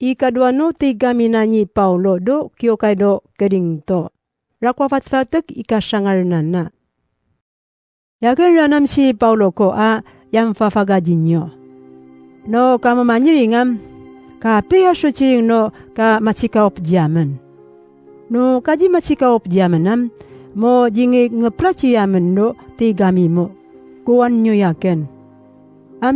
Ikadua no tiga minanyi Paulo do kyo kaido kedingto. Rakwa fatfatek ikasangar nana. Yakin ranam si Paulo ko yang fafagajinyo. No kamamanyiringam kapiya suciring no ka machika opjaman. No kaji machika opjamanam mo jingi ngepraciyaman no tigami mo. Kuwan nyo yakin.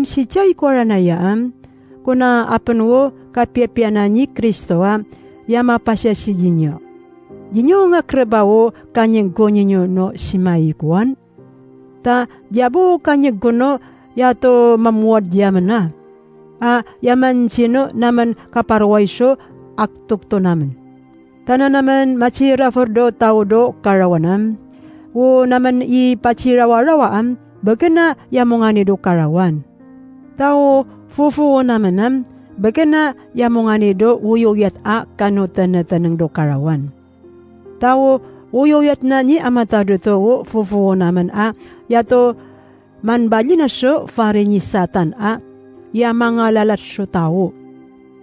Si chay koranayam kuna apenwo kapiapiananyi Kristoa yama pasya si jinyo. Jinyo nga krebawo kanyeng gonyenyo no simai kuwan. Ta jabo kanyeng gono yato mamuad yamana. Yaman sino naman kaparwaiso aktok to naman. Tana naman macira fordo tao do karawanam. O naman ipachirawarawaan bagana yamongani do karawan. Tao fufuo namanam bagana yamongani do uyoyat kano tanang do karawan. Tao uyoyat na ni amata do to fufuo naman yato manbali na so fare ni satan yamangalalat so tao.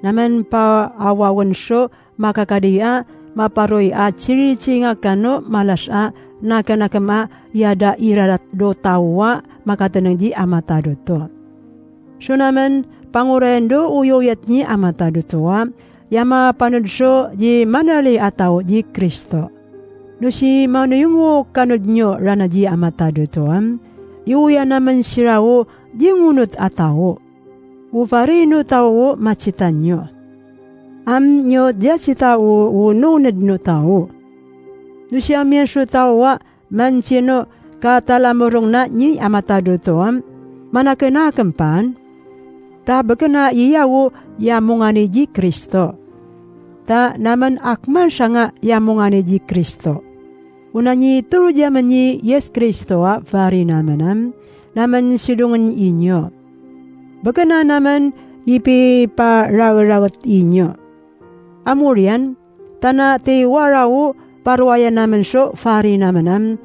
Naman pa awawan so makakadia maparoy ciri-cinga kano malas nakanakama yada irarat do tawa makatanang di amata do to. So naman pangurendo uyoyat ni amata do to yama panudso di manali ataw di Kristo. No si manuyungo kanod nyo rana di amata do to yuya naman sirawo di ngunot ataw. Ufarino tawo macitan nyo. Nyo dia cita ununad no tao. Nusia mienso tawa mancino katalamurong na ni amata do to manakenakempan. Ta bagana iyawo yamungani ji Kristo. Ta naman akman sanga yamungani ji Kristo. Unanyi turu jamanyi Yes Kristo vari namanam naman sidungan inyo. Bagana naman ipi pa rawat inyo. Amurian tana te warawo parwayan naman so vari namanam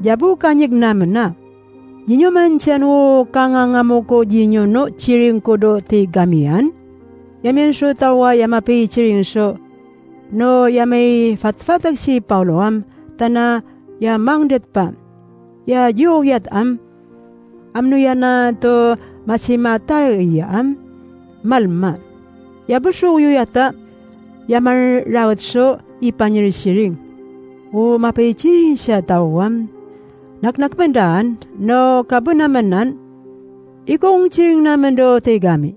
jabu kanyeg naman na. Jinyo man tiano kangangamo ko jinyo no chiring ko do te gamian. Yamen so tawa yamapi chiring so. No yamay fatfatag si Paulo tana yamangdet pa. Ya yoyat amno yana to masimatay malma. Yabuso yoyata yaman rawat so ipanyirisiring. O mapay chiring siya tawam. Naknakmandaan, no kabunamanan, ikong chiring naman do tegami.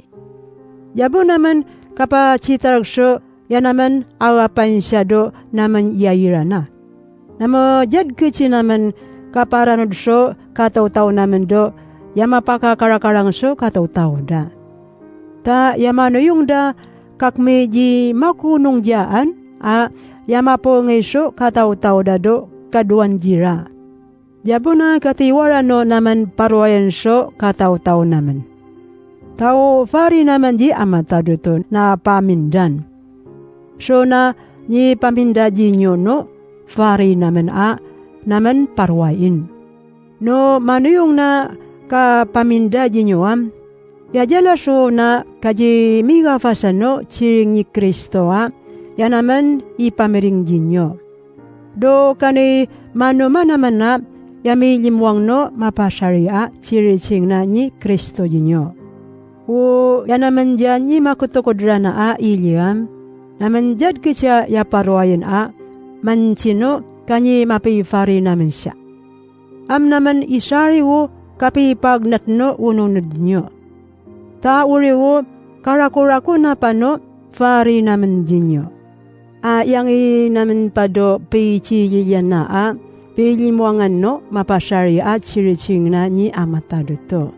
Yabo naman kapacitarag so, yan naman awapan siya do naman yayirana. Namo jad kici naman kaparanod so, kataw-taw naman do, yamapakakarakarang so, kataw-taw da. Ta yamano yung da, kakmeji makunong diyaan, yamapo ngay so, kataw-taw da do, kaduan jira. Jabo na katiwara no naman parwayan so kataw-taw naman. Tao vari naman di amata duto na pamindan. So na ni paminda di nyo no vari naman naman parwain. No manuyong na ka paminda di nyo yajala so na kaji miga fasano chiring ni Kristo ya naman ipamiring di nyo. Do kani mano-man naman na yami limwang no mapasariya chiricing na ni Kristo jinyo. O yan naman dyan ni makutukodra na iliyam, naman dyan kitya yaparwayan mancino kanyi mapifari naman siya. Naman isari wo kapipagnat no ununod nyo. Ta uri wo karakurako na pano fari naman dinyo. Yang naman pado pichi yan na pilimuangan no mapasari chiricing na ni amata duto.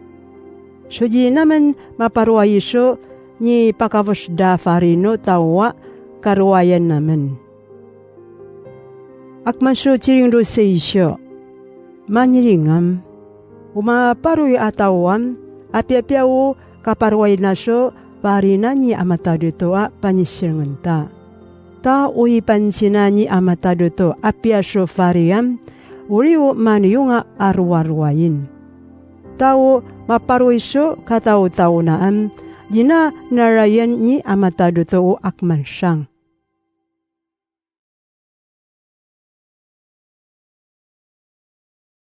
Suji naman maparwayiso ni pakavusda farino tawa karwayan naman. Akmanso chiring do seisyo. Manyiringam. Umaparoy atawam apiapiawo kaparwayan na so farina ni amata duto panyisiringanta. Ta ui pansina ni amata duto apiaso fariam uriu maniyunga arwarwayin. Tao maparoiso kataw-taw naan Jina narayan ni amatado to akman siyang.